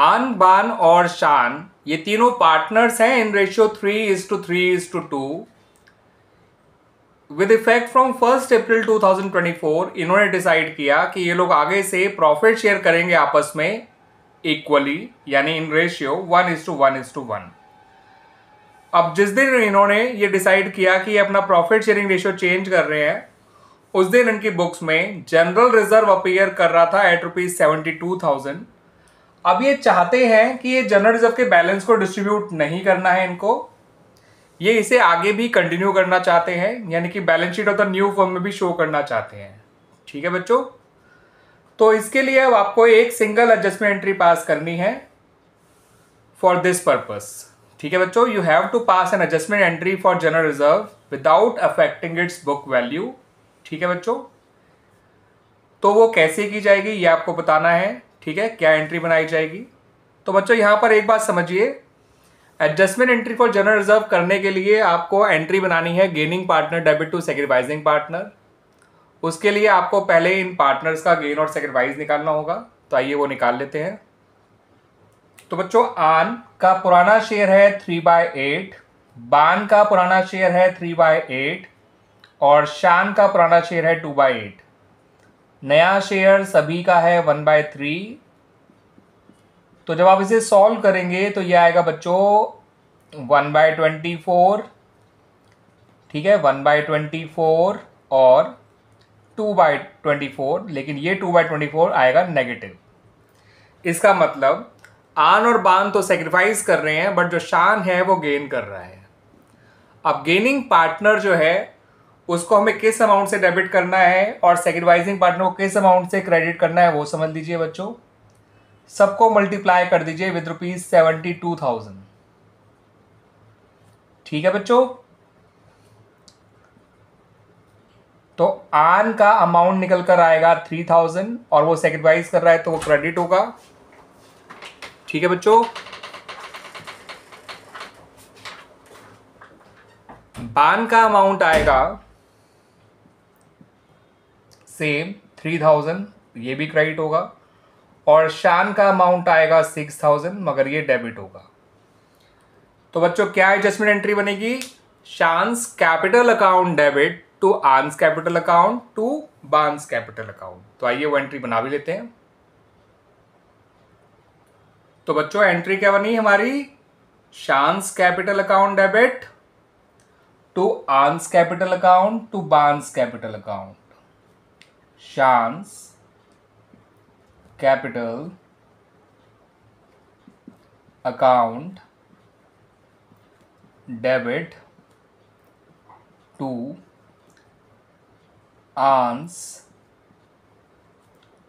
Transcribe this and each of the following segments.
आन, बान और शान ये तीनों पार्टनर्स हैं in ratio 3:3:2 with effect from 1 अप्रैल 2024। इन्होंने डिसाइड किया कि ये लोग आगे से प्रॉफिट शेयर करेंगे आपस में इक्वली, यानी इन रेशियो 1:1:1। अब जिस दिन इन्होंने ये डिसाइड किया कि ये अपना प्रॉफिट शेयरिंग रेशियो चेंज कर रहे हैं, उस दिन इनकी बुक्स में जनरल रिजर्व अपीयर कर रहा था एट ₹72,000। अब ये चाहते हैं कि ये जनरल रिजर्व के बैलेंस को डिस्ट्रीब्यूट नहीं करना है इनको, ये इसे आगे भी कंटिन्यू करना चाहते हैं, यानी कि balance sheet of the new firm में भी शो करना चाहते हैं। ठीक है बच्चों, तो इसके लिए अब आपको एक सिंगल एडजस्टमेंट एंट्री पास करनी है फॉर दिस पर्पस। ठीक है बच्चों, you have to pass an adjustment entry for general reserve without affecting its book value. ठीक है बच्चों, तो वो कैसे की जाएगी ये आपको बताना है। ठीक है, क्या एंट्री बनाई जाएगी। तो बच्चों यहां पर एक बात समझिए, adjustment entry for general reserve करने के लिए आपको एंट्री बनानी है gaining partner debit to sacrificing partner. उसके लिए आपको पहले इन पार्टनर्स का गेन और सैक्रिफाइस निकालना होगा, तो आइए वो निकाल लेते हैं। तो बच्चों आन का पुराना शेयर है 3/8, बान का पुराना शेयर है 3/8 और शान का पुराना शेयर है 2/8। नया शेयर सभी का है 1/3। तो जब आप इसे सॉल्व करेंगे तो ये आएगा बच्चों 1/24। ठीक है, 1/24 और 2/24, लेकिन ये 2/24 आएगा नेगेटिव। इसका मतलब आन और बान तो सेक्रीफाइस कर रहे हैं, बट जो शान है वो गेन कर रहा है। अब गेनिंग पार्टनर जो है उसको हमें किस अमाउंट से डेबिट करना है और सेक्रीफाइसिंग पार्टनर को किस अमाउंट से क्रेडिट करना है वो समझ लीजिए बच्चों। सबको मल्टीप्लाई कर दीजिए विद ₹72,000। ठीक है बच्चों, तो आन का अमाउंट निकल कर आएगा 3,000 और वो सेक्रीफाइस कर रहा है तो वो क्रेडिट होगा। ठीक है बच्चों, बान का अमाउंट आएगा सेम 3,000, ये भी क्रेडिट होगा, और शान का अमाउंट आएगा 6,000, मगर ये डेबिट होगा। तो बच्चों क्या एडजस्टमेंट एंट्री बनेगी, Shaan's capital account debit to Aan's capital account to Baan's capital account. तो आइए वो एंट्री बना भी लेते हैं। तो बच्चों एंट्री क्या बनी हमारी, Shaan's capital account debit to Aan's capital account to Baan's capital account. Shaan's capital account debit to Aan's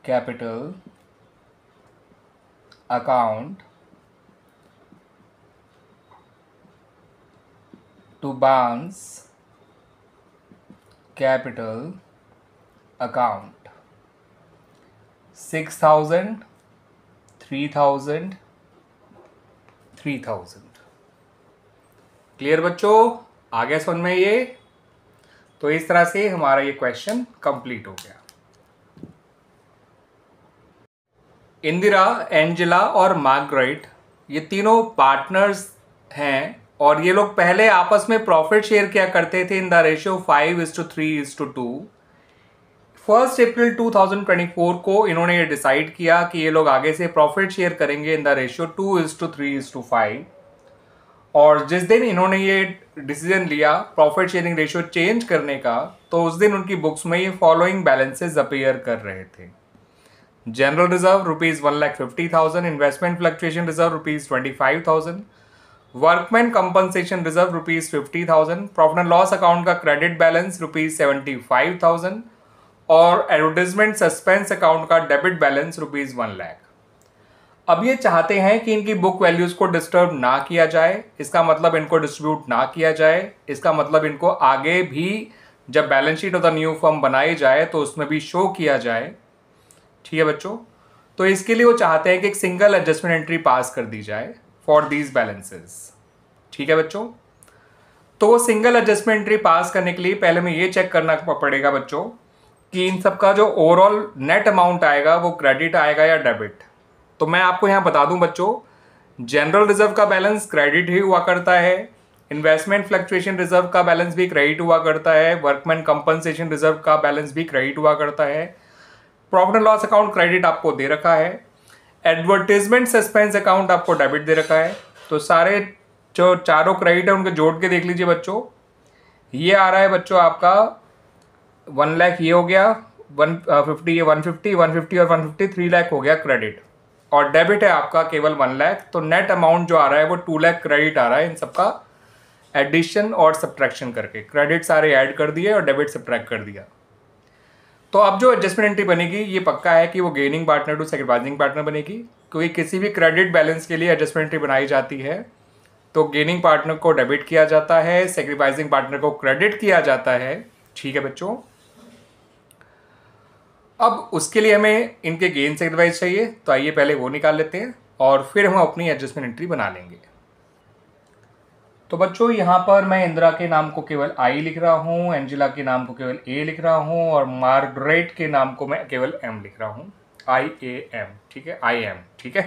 capital account to Baan's capital account. 6,000, 3,000, 3,000। Clear बच्चों, आ गया समझ में ये। तो इस तरह से हमारा ये क्वेश्चन कंप्लीट हो गया। इंदिरा, एंजेला और मार्गरेट ये तीनों पार्टनर्स हैं और ये लोग पहले आपस में प्रॉफिट शेयर किया करते थे इन द रेशियो 5:3:2। 1 अप्रैल 2024 को इन्होंने ये डिसाइड किया कि ये लोग आगे से प्रॉफिट शेयर करेंगे इन द रेशियो 2:3:5। और जिस दिन इन्होंने ये डिसीजन लिया प्रॉफिट शेयरिंग रेशियो चेंज करने का, तो उस दिन उनकी बुक्स में ये फॉलोइंग बैलेंसेस अपीयर कर रहे थे। General reserve ₹1,50,000, investment fluctuation reserve ₹25,000, workman compensation reserve ₹50,000, profit and loss account का क्रेडिट बैलेंस ₹75,000 और एडवर्टाइजमेंट सस्पेंस अकाउंट का डेबिट बैलेंस ₹1,00,000। अब ये चाहते हैं कि इनकी बुक वैल्यूज को डिस्टर्ब ना किया जाए, इसका मतलब इनको डिस्ट्रीब्यूट ना किया जाए, इसका मतलब इनको आगे भी जब balance sheet of the new firm बनाई जाए तो उसमें भी शो किया जाए। ठीक है बच्चों, तो इसके लिए वो चाहते हैं कि एक सिंगल एडजस्टमेंट एंट्री पास कर दी जाए फॉर दीज बैलेंसेस। ठीक है बच्चों, तो वो सिंगल एडजस्टमेंट एंट्री पास करने के लिए पहले हमें ये चेक करना पड़ेगा बच्चों कि इन सबका जो ओवरऑल नेट अमाउंट आएगा वो क्रेडिट आएगा या डेबिट। तो मैं आपको यहाँ बता दूं बच्चों, जनरल रिजर्व का बैलेंस क्रेडिट ही हुआ करता है, इन्वेस्टमेंट फ्लक्चुएशन रिजर्व का बैलेंस भी क्रेडिट हुआ करता है, वर्कमैन कंपनसेशन रिजर्व का बैलेंस भी क्रेडिट हुआ करता है, profit and loss account credit आपको दे रखा है, एडवर्टीजमेंट सस्पेंस अकाउंट आपको डेबिट दे रखा है। तो सारे जो चारों क्रेडिट है उनको जोड़ के देख लीजिए बच्चों। ये आ रहा है बच्चों आपका 1 लाख, ये हो गया 150, ये 150, 150 और 150, 3 लाख हो गया क्रेडिट, और डेबिट है आपका केवल 1 लाख। तो नेट अमाउंट जो आ रहा है वो 2 लाख क्रेडिट आ रहा है, इन सबका एडिशन और सब्ट्रैक्शन करके। क्रेडिट सारे ऐड कर दिए और डेबिट सब्ट्रैक्ट कर दिया। तो अब जो एडजस्टमेंट एंट्री बनेगी ये पक्का है कि वो gaining partner to sacrificing partner बनेगी, क्योंकि किसी भी क्रेडिट बैलेंस के लिए एडजस्टमेंट एंट्री बनाई जाती है तो गेनिंग पार्टनर को डेबिट किया जाता है, सैक्रिफाइसिंग पार्टनर को क्रेडिट किया जाता है। ठीक है बच्चों, अब उसके लिए हमें इनके गेन सैक्रिफाइस चाहिए, तो आइए पहले वो निकाल लेते हैं और फिर हम अपनी एडजस्टमेंट एंट्री बना लेंगे। तो बच्चों यहाँ पर मैं इंदिरा के नाम को केवल आई लिख रहा हूँ, एंजिला के नाम को केवल ए लिख रहा हूँ और मार्गरेट के नाम को मैं केवल एम लिख रहा हूँ, IAM। ठीक है, IM। ठीक है,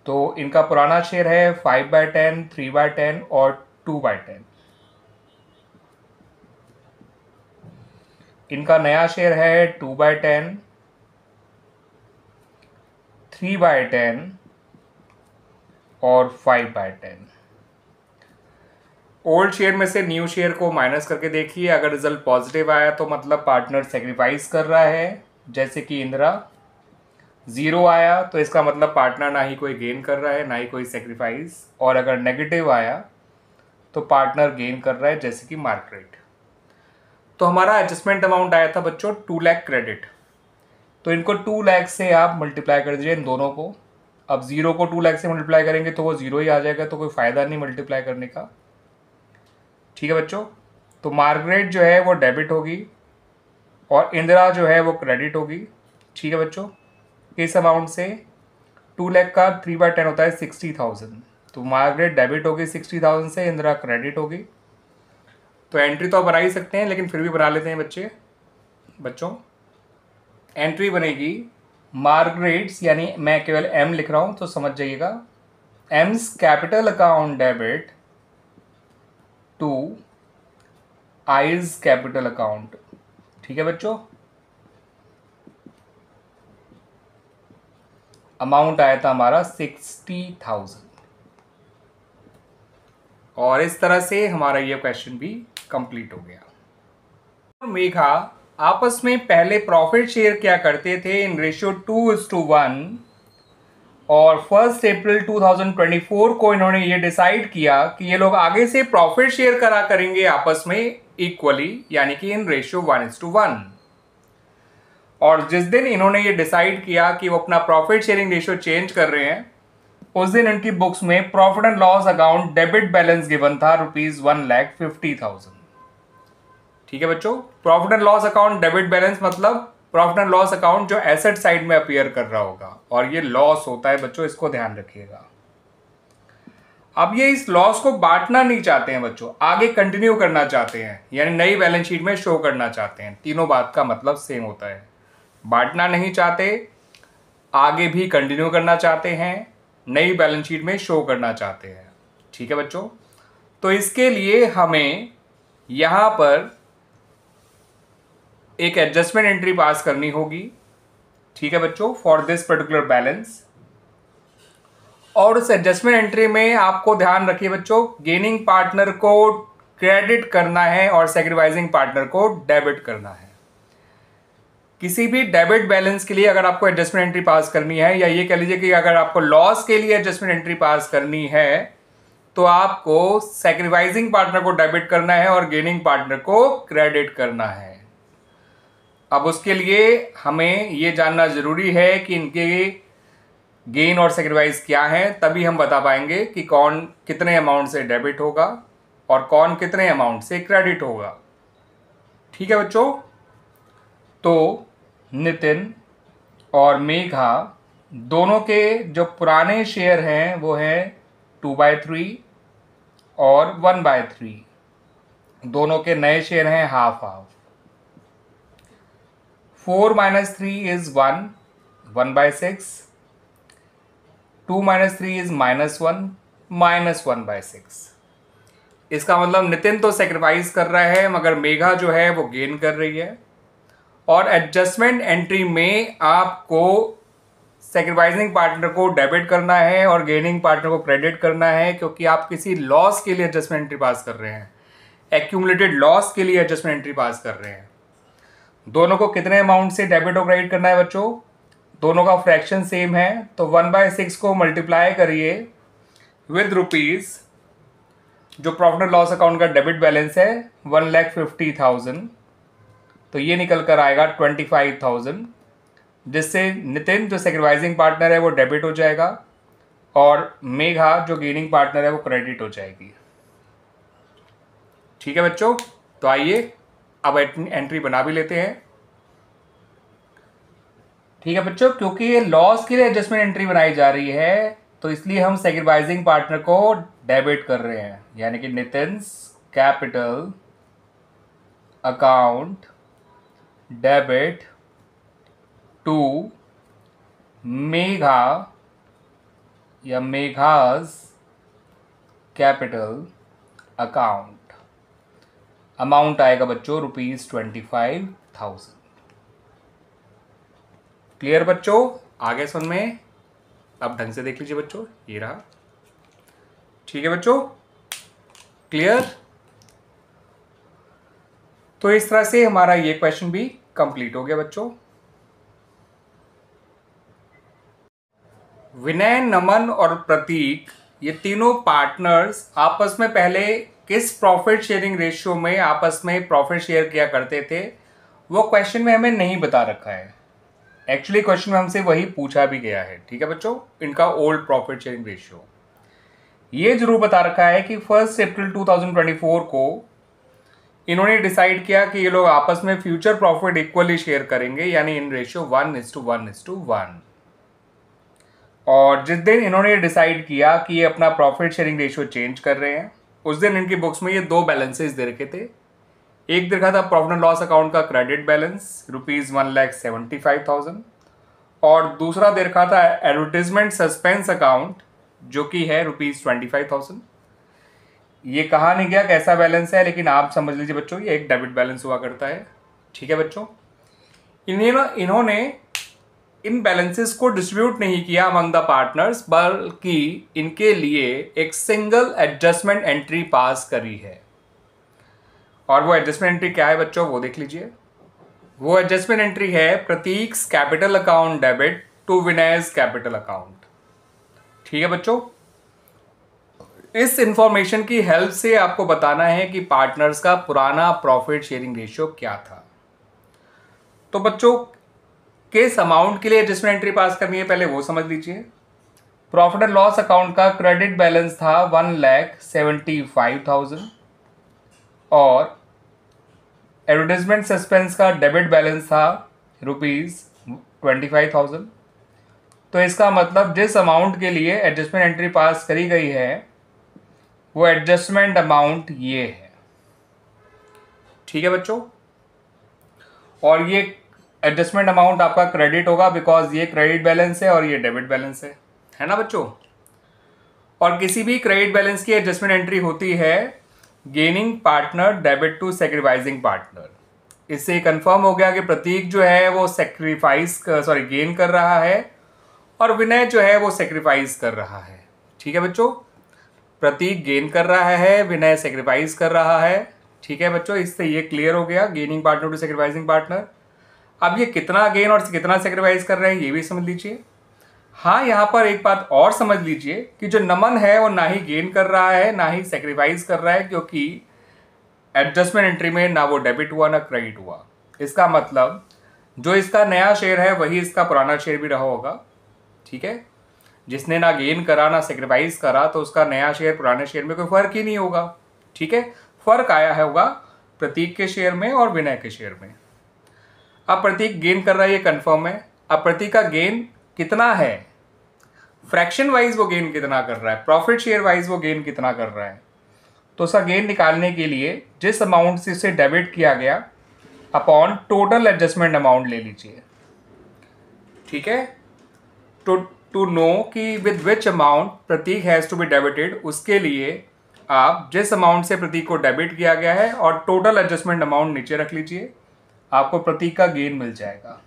तो इनका पुराना शेयर है 5/10, 3/10 और 2/10। इनका नया शेयर है 2/10, 3/10 और 5/10। ओल्ड शेयर में से न्यू शेयर को माइनस करके देखिए, अगर रिजल्ट पॉजिटिव आया तो मतलब पार्टनर सेक्रीफाइस कर रहा है, जैसे कि इंदिरा। 0 आया तो इसका मतलब पार्टनर ना ही कोई गेन कर रहा है ना ही कोई सेक्रीफाइस, और अगर नेगेटिव आया तो पार्टनर गेन कर रहा है, जैसे कि मार्गरेट। तो हमारा एडजस्टमेंट अमाउंट आया था बच्चों 2 लाख क्रेडिट, तो इनको 2 लाख से आप मल्टीप्लाई कर दीजिए इन दोनों को। अब 0 को 2 लाख से मल्टीप्लाई करेंगे तो वो 0 ही आ जाएगा, तो कोई फ़ायदा नहीं मल्टीप्लाई करने का। ठीक है बच्चों, तो मार्गरेट जो है वो डेबिट होगी और इंदिरा जो है वो क्रेडिट होगी। ठीक है बच्चों, इस अमाउंट से 2 लाख का 3/10 होता है 60,000, तो मार्गरेट डेबिट होगी 60,000 से, इंदिरा क्रेडिट होगी। तो एंट्री तो आप बना ही सकते हैं, लेकिन फिर भी बना लेते हैं बच्चों। एंट्री बनेगी मार्गरेट्स, यानी मैं केवल एम लिख रहा हूँ तो समझ जाइएगा, AIIMS capital account debit two eyes capital account. ठीक है बच्चों, अमाउंट आया था हमारा 60,000, और इस तरह से हमारा ये क्वेश्चन भी कंप्लीट हो गया। मेघा आपस में पहले प्रॉफिट शेयर क्या करते थे इन रेशियो 2:1, और 1 अप्रैल 2024 को इन्होंने ये डिसाइड किया कि ये लोग आगे से प्रॉफिट शेयर करा करेंगे आपस में इक्वली, यानी कि इन रेशियो 1:1। और जिस दिन इन्होंने ये डिसाइड किया कि वो अपना प्रॉफिट शेयरिंग रेशियो चेंज कर रहे हैं, उस दिन इनकी बुक्स में profit and loss account debit balance given था ₹1,50,000। ठीक है बच्चों, profit and loss account debit balance मतलब प्रॉफिट एंड लॉस अकाउंट जो एसेट साइड में अपीयर कर रहा होगा, और ये लॉस होता है बच्चों, इसको ध्यान रखिएगा। अब ये इस लॉस को बांटना नहीं चाहते हैं बच्चों, आगे कंटिन्यू करना चाहते हैं, यानी नई बैलेंस शीट में शो करना चाहते हैं। तीनों बात का मतलब सेम होता है, बांटना नहीं चाहते, आगे भी कंटिन्यू करना चाहते हैं, नई बैलेंस शीट में शो करना चाहते हैं। ठीक है बच्चों, तो इसके लिए हमें यहां पर एक एडजस्टमेंट एंट्री पास करनी होगी। ठीक है बच्चों, फॉर दिस पर्टिकुलर बैलेंस, और उस एडजस्टमेंट एंट्री में आपको ध्यान रखिए बच्चों, गेनिंग पार्टनर को क्रेडिट करना है और सैक्रिफाइसिंग पार्टनर को डेबिट करना है। किसी भी डेबिट बैलेंस के लिए अगर आपको एडजस्टमेंट एंट्री पास करनी है, या ये कह लीजिए कि अगर आपको लॉस के लिए एडजस्टमेंट एंट्री पास करनी है, तो आपको सैक्रिफाइसिंग पार्टनर को डेबिट करना है और गेनिंग पार्टनर को क्रेडिट करना है। अब उसके लिए हमें ये जानना जरूरी है कि इनके गेन और सैक्रिफाइस क्या है, तभी हम बता पाएंगे कि कौन कितने अमाउंट से डेबिट होगा और कौन कितने अमाउंट से क्रेडिट होगा। ठीक है बच्चों, तो नितिन और मेघा दोनों के जो पुराने शेयर हैं वो हैं 2/3 और 1/3, दोनों के नए शेयर हैं 1/2। 4 - 3 is 1, 1/6, 2 - 3 इज -1, -1/6। इसका मतलब नितिन तो सेक्रीफाइस कर रहा है मगर मेघा जो है वो गेन कर रही है। और एडजस्टमेंट एंट्री में आपको सेक्रीफाइसिंग पार्टनर को डेबिट करना है और गेनिंग पार्टनर को क्रेडिट करना है, क्योंकि आप किसी लॉस के लिए एडजस्टमेंट एंट्री पास कर रहे हैं, एक्यूमुलेटेड लॉस के लिए एडजस्टमेंट एंट्री पास कर रहे हैं। दोनों को कितने अमाउंट से डेबिट और क्रेडिट करना है बच्चों? दोनों का फ्रैक्शन सेम है, तो 1/6 को मल्टीप्लाई करिए विद रुपीज, जो प्रॉफिट एंड लॉस अकाउंट का डेबिट बैलेंस है 1,50,000, तो ये निकल कर आएगा 25,000, जिससे नितिन जो सेक्रीफाइसिंग पार्टनर है वो डेबिट हो जाएगा और मेघा जो गेनिंग पार्टनर है वो क्रेडिट हो जाएगी। ठीक है बच्चों, तो आइए अब एंट्री बना भी लेते हैं। ठीक है बच्चों, क्योंकि ये लॉस के लिए एडजस्टमेंट एंट्री बनाई जा रही है तो इसलिए हम सेक्रीफाइसिंग पार्टनर को डेबिट कर रहे हैं, यानी कि Nitin's capital account debit to Megha या मेघाज कैपिटल अकाउंट। अमाउंट आएगा बच्चों ₹25,000। क्लियर बच्चों? आगे सुन में अब ढंग से देख लीजिए बच्चों, ये रहा। ठीक है बच्चों, क्लियर? तो इस तरह से हमारा ये क्वेश्चन भी कंप्लीट हो गया बच्चों। विनय, नमन और प्रतीक ये तीनों पार्टनर्स आपस में पहले किस प्रॉफिट शेयरिंग रेशियो में आपस में प्रॉफिट शेयर किया करते थे, वो क्वेश्चन में हमें नहीं बता रखा है। एक्चुअली क्वेश्चन में हमसे वही पूछा भी गया है। ठीक है बच्चों, इनका ओल्ड प्रॉफिट शेयरिंग रेशियो ये जरूर बता रखा है कि 1 अप्रैल 2024 को इन्होंने डिसाइड किया कि ये लोग आपस में फ्यूचर प्रॉफिट इक्वली शेयर करेंगे, यानी इन रेशियो 1:1:1। और जिस दिन इन्होंने डिसाइड किया कि ये अपना प्रॉफिट शेयरिंग रेशियो चेंज कर रहे हैं, उस दिन इनकी बुक्स में ये दो बैलेंसेस दे रखे थे। एक देखा था प्रॉफिट एंड लॉस अकाउंट का क्रेडिट बैलेंस ₹1,75,000 और दूसरा दे रखा था एडवर्टीजमेंट सस्पेंस अकाउंट जो कि है ₹25,000। ये कहा नहीं गया कैसा बैलेंस है, लेकिन आप समझ लीजिए बच्चों ये एक डेबिट बैलेंस हुआ करता है। ठीक है बच्चों, इन्होंने इन बैलेंसेस को डिस्ट्रीब्यूट नहीं किया अमंग द पार्टनर्स, बल्कि इनके लिए एक सिंगल एडजस्टमेंट एंट्री पास करी है। और वो एडजस्टमेंट एंट्री क्या है बच्चों, वो देख लीजिए। वो एडजस्टमेंट एंट्री है Prateek's capital account debit to Vinay's capital account. ठीक है बच्चों, इस इंफॉर्मेशन की हेल्प से आपको बताना है कि पार्टनर्स का पुराना प्रॉफिट शेयरिंग रेशियो क्या था। तो बच्चों, किस अमाउंट के लिए एडजस्टमेंट एंट्री पास करनी है पहले वो समझ लीजिए। प्रॉफिट एंड लॉस अकाउंट का क्रेडिट बैलेंस था 1,75,000 और एडवर्टाइजमेंट सस्पेंस का डेबिट बैलेंस था ₹25,000। तो इसका मतलब जिस अमाउंट के लिए एडजस्टमेंट एंट्री पास करी गई है वो एडजस्टमेंट अमाउंट ये है। ठीक है बच्चों, और ये एडजस्टमेंट अमाउंट आपका क्रेडिट होगा बिकॉज ये क्रेडिट बैलेंस है और ये डेबिट बैलेंस है ना बच्चों। और किसी भी क्रेडिट बैलेंस की एडजस्टमेंट एंट्री होती है gaining partner debit to sacrificing partner. इससे कंफर्म हो गया कि प्रतीक जो है वो गेन कर रहा है और विनय जो है वो सेक्रीफाइस कर रहा है। ठीक है बच्चों, प्रतीक गेन कर रहा है, विनय सेक्रीफाइस कर रहा है। ठीक है बच्चों, इससे ये क्लियर हो गया gaining partner to sacrificing partner. अब ये कितना गेन और कितना सेक्रीफाइस कर रहे हैं ये भी समझ लीजिए। हाँ, यहाँ पर एक बात और समझ लीजिए कि जो नमन है वो ना ही गेन कर रहा है ना ही सेक्रीफाइस कर रहा है, क्योंकि एडजस्टमेंट एंट्री में ना वो डेबिट हुआ ना क्रेडिट हुआ। इसका मतलब जो इसका नया शेयर है वही इसका पुराना शेयर भी रहा होगा। ठीक है, जिसने ना गेन करा ना सेक्रीफाइस करा तो उसका नया शेयर पुराने शेयर में कोई फर्क ही नहीं होगा। ठीक है, फर्क आया होगा प्रतीक के शेयर में और विनय के शेयर में। अब प्रतीक गेन कर रहा है ये कंफर्म है। अब प्रतीक का गेन कितना है, फ्रैक्शन वाइज वो गेन कितना कर रहा है, प्रॉफिट शेयर वाइज वो गेन कितना कर रहा है, तो उसका गेन निकालने के लिए जिस अमाउंट से इसे डेबिट किया गया अपॉन टोटल एडजस्टमेंट अमाउंट ले लीजिए। ठीक है, तो टू नो कि with which amount Pratik has to be debited, उसके लिए आप जिस अमाउंट से प्रतीक को डेबिट किया गया है और टोटल एडजस्टमेंट अमाउंट नीचे रख लीजिए, आपको प्रतीक का गेन मिल जाएगा।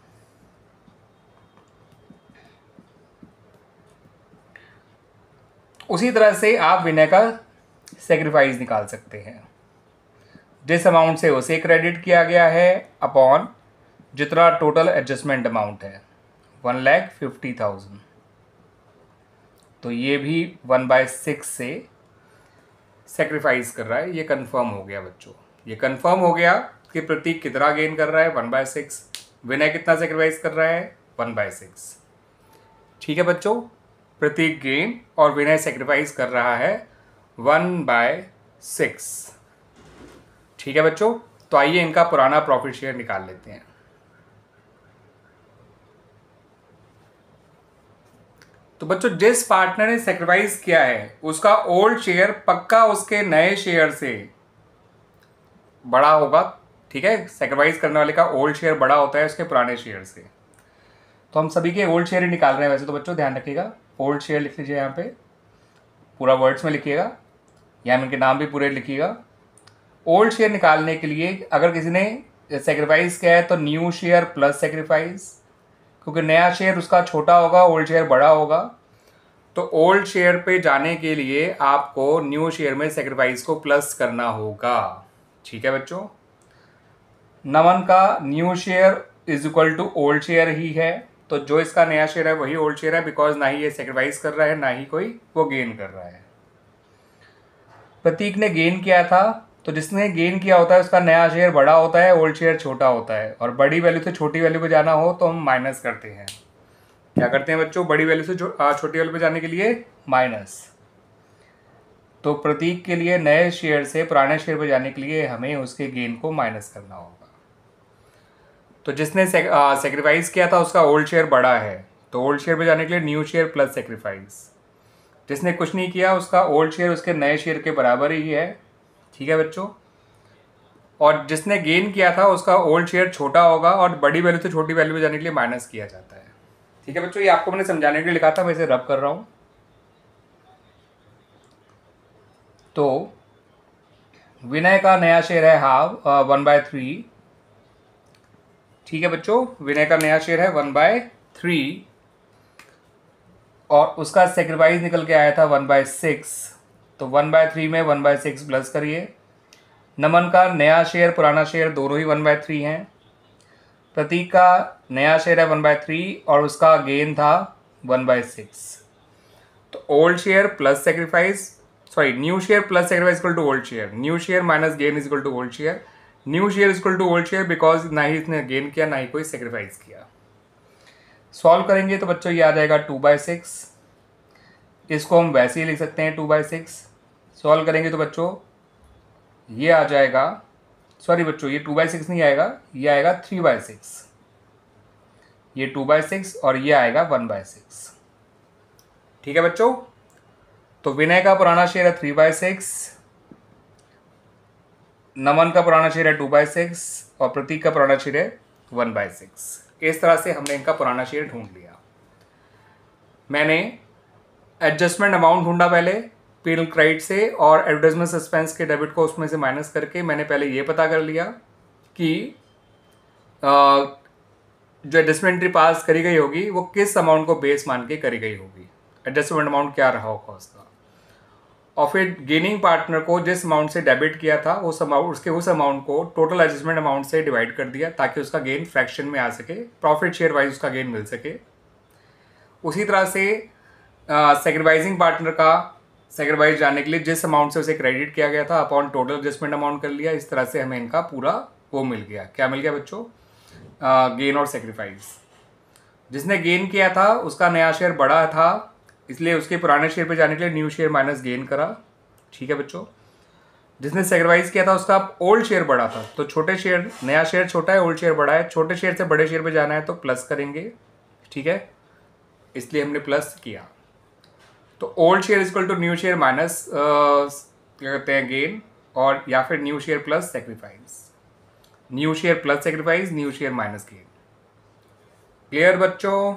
उसी तरह से आप विनय का सेक्रीफाइस निकाल सकते हैं। जिस अमाउंट से उसे क्रेडिट किया गया है अपॉन जितना टोटल एडजस्टमेंट अमाउंट है 1,50,000, तो ये भी 1/6 से सेक्रीफाइस कर रहा है। ये कंफर्म हो गया बच्चों, ये कंफर्म हो गया कि प्रतीक कितना गेन कर रहा है 1/6, विनय कितना सेक्रीफाइस कर रहा है 1/6। ठीक है बच्चों, प्रतीक गेन और विनय सेक्रीफाइस कर रहा है 1/6। ठीक है बच्चों, तो आइए इनका पुराना प्रॉफिट शेयर निकाल लेते हैं। तो बच्चों जिस पार्टनर ने सेक्रीफाइस किया है उसका ओल्ड शेयर पक्का उसके नए शेयर से बड़ा होगा। ठीक है, सेक्रीफाइस करने वाले का ओल्ड शेयर बड़ा होता है उसके पुराने शेयर से। तो हम सभी के ओल्ड शेयर ही निकाल रहे हैं वैसे तो बच्चों, ध्यान रखिएगा। ओल्ड शेयर लिख लीजिए, यहाँ पे पूरा वर्ड्स में लिखिएगा, यहाँ इनके नाम भी पूरे लिखिएगा। ओल्ड शेयर निकालने के लिए अगर किसी ने सेक्रीफाइस किया है तो न्यू शेयर प्लस सेक्रीफाइस, क्योंकि नया शेयर उसका छोटा होगा, ओल्ड शेयर बड़ा होगा। तो ओल्ड शेयर पे जाने के लिए आपको न्यू शेयर में सेक्रीफाइस को प्लस करना होगा। ठीक है बच्चों, नमन का new share is equal to old share ही है, तो जो इसका नया शेयर है वही ओल्ड शेयर है, बिकॉज ना ही ये सेक्रीफाइस कर रहा है ना ही कोई वो गेन कर रहा है। प्रतीक ने गेन किया था, तो जिसने गेन किया होता है उसका नया शेयर बड़ा होता है, ओल्ड शेयर छोटा होता है। और बड़ी वैल्यू से छोटी वैल्यू पे जाना हो तो हम माइनस करते हैं। क्या करते हैं बच्चों, बड़ी वैल्यू से छोटी वैल्यू पे जाने के लिए माइनस। तो प्रतीक के लिए नए शेयर से पुराने शेयर पे जाने के लिए हमें उसके गेन को माइनस करना होगा। तो जिसने सेक्रीफाइस किया था उसका ओल्ड शेयर बड़ा है, तो ओल्ड शेयर पे जाने के लिए न्यू शेयर प्लस सेक्रीफाइस। जिसने कुछ नहीं किया उसका ओल्ड शेयर उसके नए शेयर के बराबर ही है। ठीक है बच्चों, और जिसने गेन किया था उसका ओल्ड शेयर छोटा होगा और बड़ी वैल्यू से छोटी वैल्यू पे जाने के लिए माइनस किया जाता है। ठीक है बच्चों, ये आपको मैंने समझाने के लिए लिखा था, मैं इसे रब कर रहा हूँ। तो विनय का नया शेयर है हाफ 1/3। ठीक है बच्चों, विनय का नया शेयर है 1/3 और उसका सेक्रीफाइस निकल के आया था 1/6। तो 1/3 में 1/6 प्लस करिए। नमन का नया शेयर पुराना शेयर दोनों ही 1/3 हैं। प्रतीक का नया शेयर है 1/3 और उसका गेन था 1/6। तो old share plus sacrifice, sorry new share plus sacrifice equal to old share, new share minus gain is equal to old share. New share is equal to old share because ना ही इसने gain किया ना ही कोई sacrifice किया। Solve करेंगे तो बच्चों ये आ जाएगा 2/6। इसको हम वैसे ही लिख सकते हैं 2/6। सॉल्व करेंगे तो बच्चों ये आ जाएगा, सॉरी बच्चों ये 2/6 नहीं आएगा, ये आएगा 3/6। ये 2/6 और ये आएगा 1/6। ठीक है बच्चों, तो विनय का पुराना शेयर है 3/6, नमन का पुराना शेयर है 2/6 और प्रतीक का पुराना शेयर है 1/6। इस तरह से हमने इनका पुराना शेयर ढूंढ लिया। मैंने एडजस्टमेंट अमाउंट ढूंढा पहले पेनल क्रेडिट से, और एडवर्टाइजमेंट सस्पेंस के डेबिट को उसमें से माइनस करके मैंने पहले ये पता कर लिया कि जो एडजस्टमेंट एंट्री पास करी गई होगी वो किस अमाउंट को बेस मान के करी गई होगी, एडजस्टमेंट अमाउंट क्या रहा होगा उसका। और फिर गेनिंग पार्टनर को जिस अमाउंट से डेबिट किया था उस अमाउंट को टोटल एडजस्टमेंट अमाउंट से डिवाइड कर दिया ताकि उसका गेन फ्रैक्शन में आ सके, प्रॉफिट शेयर वाइज उसका गेन मिल सके। उसी तरह से सेक्रीफाइसिंग पार्टनर का सेक्रीफाइस जानने के लिए जिस अमाउंट से उसे क्रेडिट किया गया था अपॉन टोटल एडजस्टमेंट अमाउंट कर लिया। इस तरह से हमें इनका पूरा वो मिल गया। क्या मिल गया बच्चों, गेन और सेक्रीफाइस। जिसने गेन किया था उसका नया शेयर बड़ा था, इसलिए उसके पुराने शेयर पे जाने के लिए न्यू शेयर माइनस गेन करा। ठीक है बच्चों, जिसने सेक्रीफाइस किया था उसका ओल्ड शेयर बड़ा था, तो छोटे शेयर, नया शेयर छोटा है ओल्ड शेयर बड़ा है, छोटे शेयर से बड़े शेयर पे जाना है तो प्लस करेंगे। ठीक है, इसलिए हमने प्लस किया। तो old share equal to new share minus क्या कहते हैं गेन, और या फिर new share plus sacrifice, new share plus sacrifice, new share minus gain. Clear बच्चों।